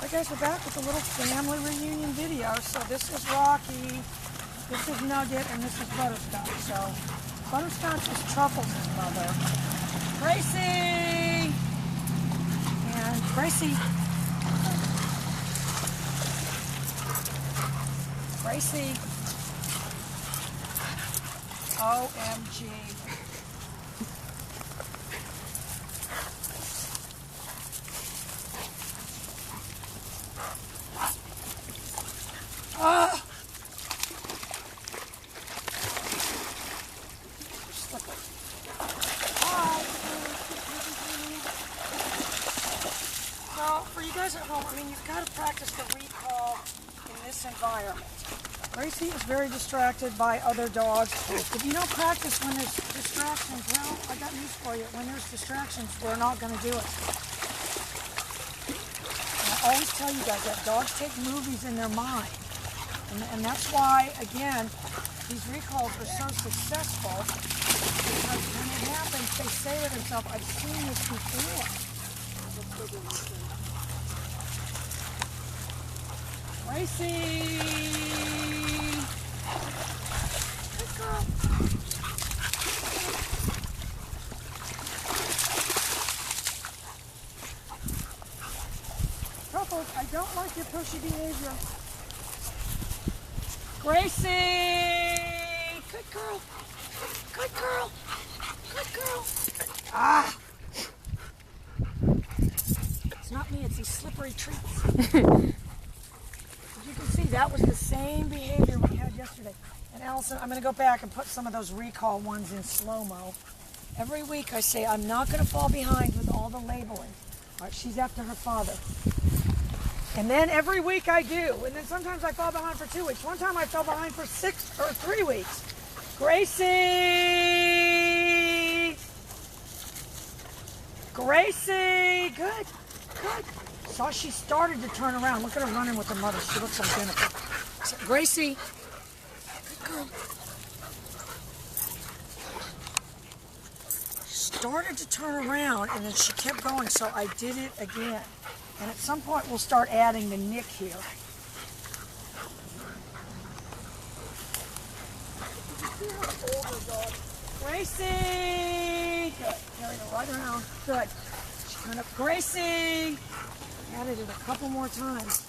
Alright guys, we're back with a little family reunion video. So this is Rocky, this is Nugget, and this is Butterscotch. So Butterscotch is Truffles' mother. Gracie! And Gracie. Gracie. OMG. So, for you guys at home, I mean, you've got to practice the recall in this environment. Gracie is very distracted by other dogs. If you don't practice when there's distractions, well, I got news for you. When there's distractions, we're not going to do it. And I always tell you guys that dogs take movies in their mind. And that's why, again, these recalls are so successful, because when it happens, they say to themselves, I've seen this before. Gracie! Good girl. Truffles, I don't like your pushy behavior. Gracie! Good girl. Good girl. Good girl. Ah! It's not me, it's these slippery treats. As you can see, that was the same behavior we had yesterday. And Allison, I'm going to go back and put some of those recall ones in slow-mo. Every week I say, I'm not going to fall behind with all the labeling. All right, she's after her father. And then every week I do. And then sometimes I fall behind for 2 weeks. One time I fell behind for 3 weeks. Gracie! Gracie! Good. Good. Saw she started to turn around. Look at her running with her mother. She looks identical. So, Gracie. Good girl. Started to turn around and then she kept going, so I did it again. And at some point we'll start adding the nick here. Gracie! Good. Carry her right around. Good. She turned up. Gracie! Added it a couple more times.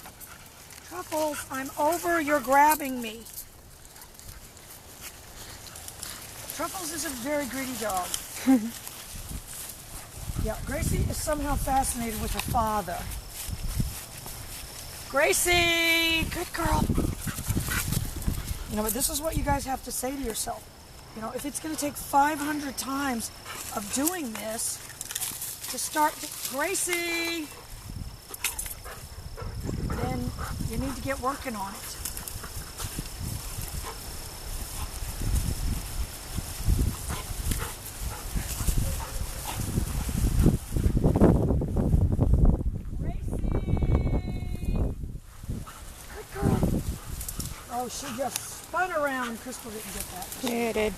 Truffles, I'm over. You're grabbing me. Truffles is a very greedy dog. Yeah, Gracie is somehow fascinated with her father. Gracie! Good girl. You know, but this is what you guys have to say to yourself. You know, if it's going to take 500 times of doing this to start, Gracie, then you need to get working on it. Oh, she just spun around. Crystal didn't get that. Yeah, I did.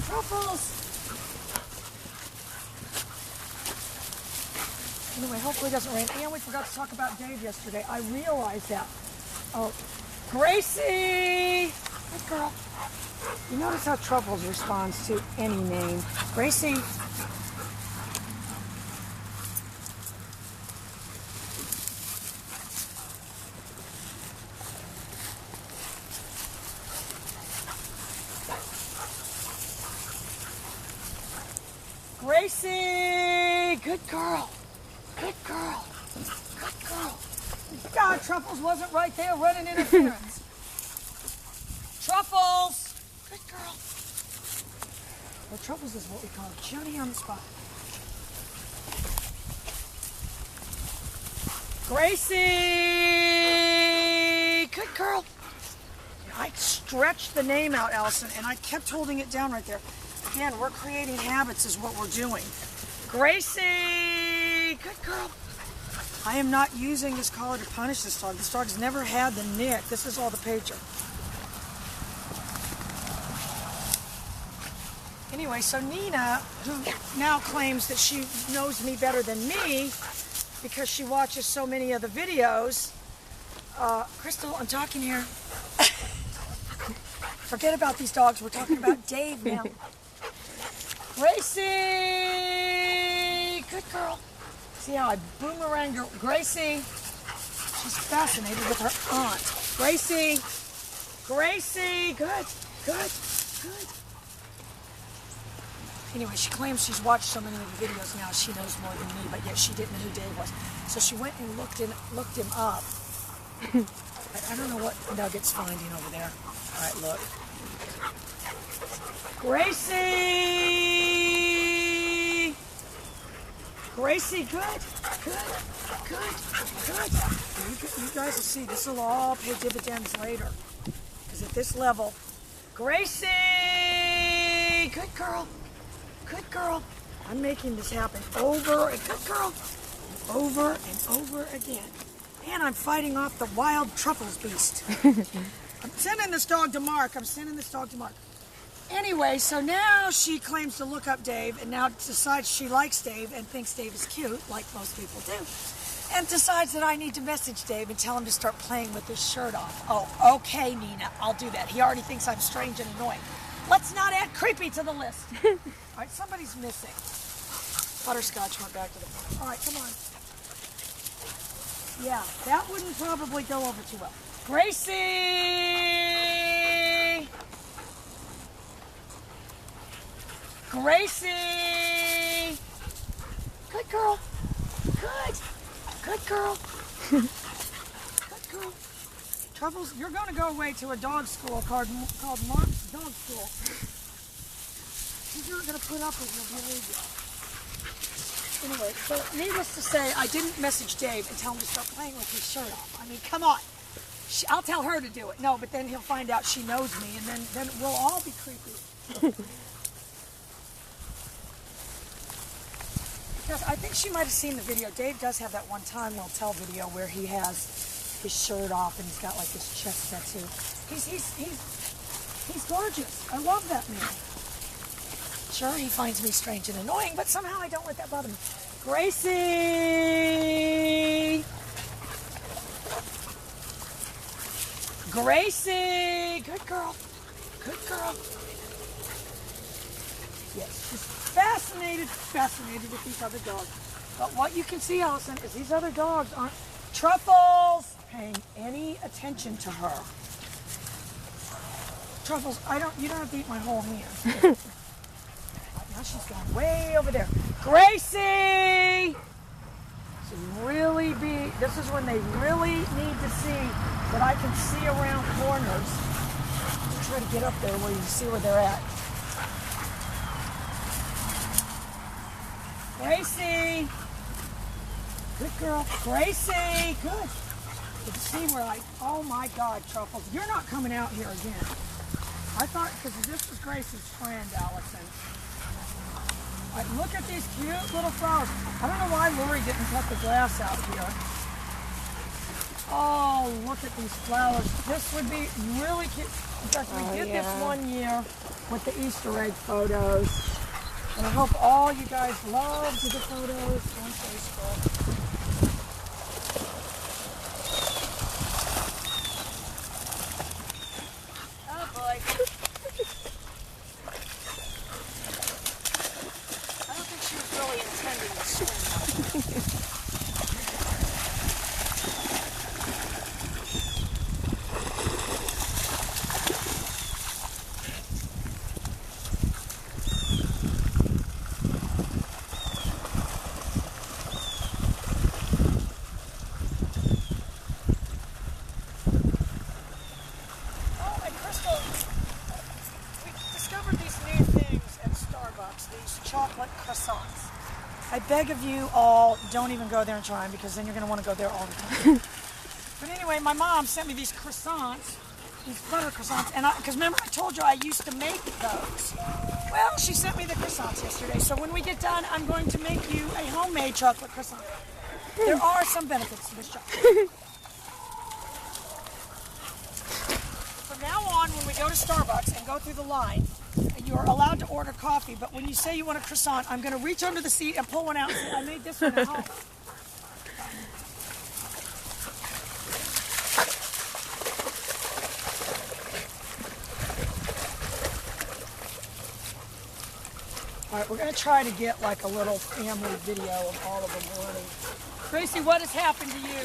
Truffles! Anyway, hopefully it doesn't rain. And we forgot to talk about Dave yesterday. I realized that. Oh, Gracie! Good girl. You notice how Truffles responds to any name. Gracie. Gracie! Good girl. Good girl. Good girl. God, Truffles wasn't right there running interference. Truffles! Good girl. Well, Truffles is what we call Judy on the spot. Gracie! Good girl. I stretched the name out, Allison, and I kept holding it down right there. Again, we're creating habits is what we're doing. Gracie! Good girl. I am not using this collar to punish this dog. This dog's never had the nick. This is all the pager. Anyway, so Nina, who now claims that she knows me better than me, because she watches so many of the videos. Crystal, I'm talking here. Forget about these dogs. We're talking about Dave now. Gracie! Good girl. See how I boomeranged her? Gracie. She's fascinated with her aunt. Gracie. Gracie. Good. Good. Good. Anyway, she claims she's watched so many of the videos now she knows more than me, but yet she didn't know who Dave was. So she went and looked him up. I don't know what Nugget's finding over there. All right, look. Gracie! Gracie, good, good, good, good. You guys will see, this will all pay dividends later. Because at this level, Gracie! Good girl, good girl. I'm making this happen over and good girl, over and over again. And I'm fighting off the wild truffles beast. I'm sending this dog to Mark. Anyway, so now she claims to look up Dave and now decides she likes Dave and thinks Dave is cute, like most people do. And decides that I need to message Dave and tell him to start playing with his shirt off. Oh, okay, Nina, I'll do that. He already thinks I'm strange and annoying. Let's not add creepy to the list. All right, somebody's missing. Butterscotch went back to the front. All right, come on. Yeah, that wouldn't probably go over too well. Gracie! Gracie! Good girl. Good. Good girl. Good girl. Truffles, you're going to go away to a dog school called Mark's Dog School. She's not going to put up with your behavior. Anyway, so needless to say, I didn't message Dave and tell him to start playing with his shirt off. I mean, come on. I'll tell her to do it. No, but then he'll find out she knows me, and then we'll all be creepy. Because I think she might have seen the video. Dave does have that one time we'll tell video where he has his shirt off and he's got like this chest tattoo. He's gorgeous. I love that man. Sure, he finds me strange and annoying, but somehow I don't let that bother me. Gracie! Gracie! Good girl. Good girl. Yes, she's fascinated with these other dogs. But what you can see, Allison, is these other dogs aren't Truffles paying any attention to her. Truffles, you don't have to eat my whole hand. Now she's going way over there. Gracie! This is when they really need to see that I can see around corners. Try to get up there where you see where they're at. Gracie! Good girl. Gracie! Good. You can see where oh my God, Truffles. You're not coming out here again. I thought, because this is Gracie's friend, Allison. Look at these cute little flowers. I don't know why Lori didn't cut the grass out here. Oh, look at these flowers. This would be really cute. In fact, we did this one year with the Easter egg photos. And I hope all you guys loved the photos on Facebook. Oh boy. I don't think she was really intending to swim. I beg of you all, don't even go there and try them because then you're going to want to go there all the time. But anyway, my mom sent me these croissants, these butter croissants, and because remember I told you I used to make those. Well, she sent me the croissants yesterday, so when we get done, I'm going to make you a homemade chocolate croissant. There are some benefits to this chocolate. From now on, when we go to Starbucks and go through the line, you're allowed to order coffee, but when you say you want a croissant, I'm going to reach under the seat and pull one out and say, I made this one at home. Alright, we're going to try to get like a little family video of all of them running. Gracie, what has happened to you?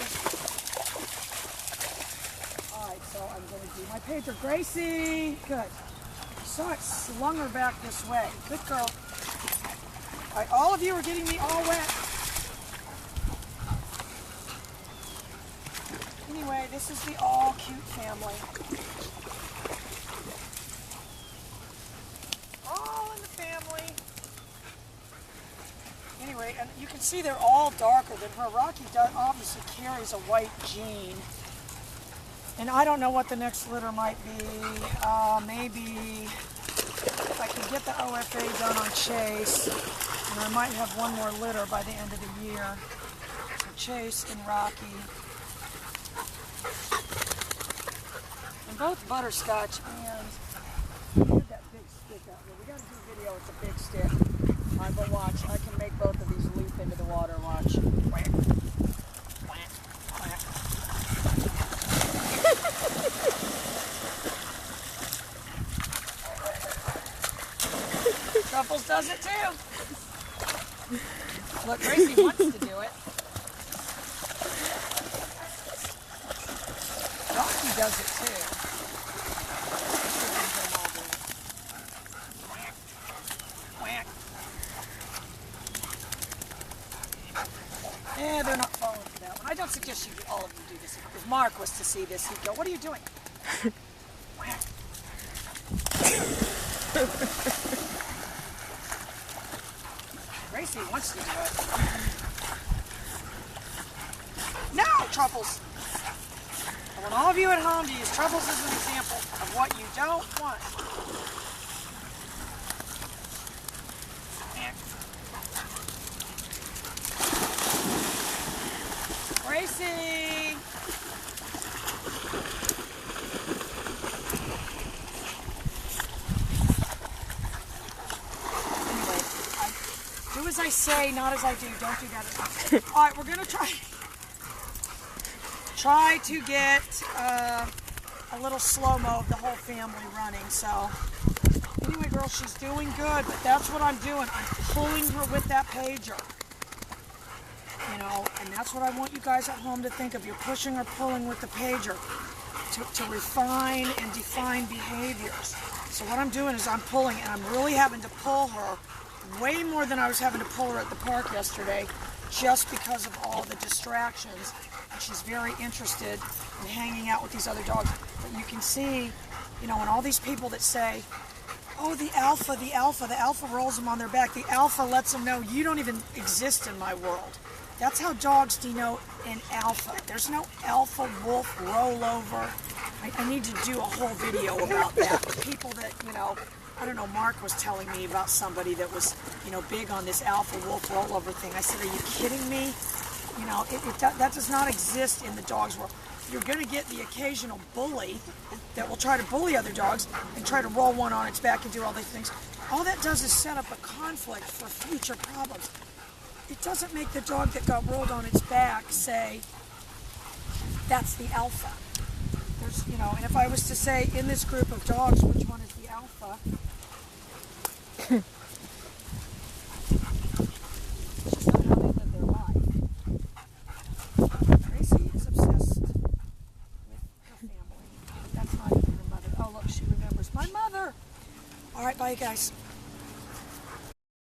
Alright, so I'm going to do my pager. Gracie! Good. So I slung her back this way. Good girl. Alright, all of you are getting me all wet. Anyway, this is the all cute family. All in the family. Anyway, and you can see they're all darker than her. Rocky obviously carries a white gene. And I don't know what the next litter might be. Maybe if I can get the OFA done on Chase, and I might have one more litter by the end of the year. So Chase and Rocky. And both butterscotch and get that big stick out here. We got to do a video with the big stick. Alright, but watch. I can make both of these leap into the water. Watch. Whack. Whack. Whack. Truffles does it too. Look, Gracie wants to do it. Rocky does it too. Whack. Whack. Yeah, they're not falling for that one. I don't suggest all of you do this. If Mark was to see this, he'd go, "What are you doing?" Whack. Gracie wants to do it. No, Truffles! I want all of you at home to use Truffles as an example of what you don't want. Gracie! Do as I say, not as I do. Don't do that. All right, we're gonna try to get a little slow-mo of the whole family running. So anyway, girls, she's doing good, but that's what I'm doing. I'm pulling her with that pager. You know, and that's what I want you guys at home to think of. You're pushing or pulling with the pager to refine and define behaviors. So what I'm doing is I'm pulling, and I'm really having to pull her way more than I was having to pull her at the park yesterday, just because of all the distractions. And she's very interested in hanging out with these other dogs. But you can see, you know, and all these people that say, "Oh, the alpha rolls them on their back. The alpha lets them know you don't even exist in my world." That's how dogs denote an alpha. There's no alpha wolf rollover. I need to do a whole video about that. The people that, you know, I don't know, Mark was telling me about somebody that was, you know, big on this alpha wolf rollover thing. I said, "Are you kidding me?" You know, that does not exist in the dog's world. You're going to get the occasional bully that will try to bully other dogs and try to roll one on its back and do all these things. All that does is set up a conflict for future problems. It doesn't make the dog that got rolled on its back say, "That's the alpha." There's, you know, and if I was to say in this group of dogs, which one is the alpha? It's just not how they live their life. Gracie is obsessed with her family. That's not even her mother. Oh, look, she remembers my mother. All right, bye, guys.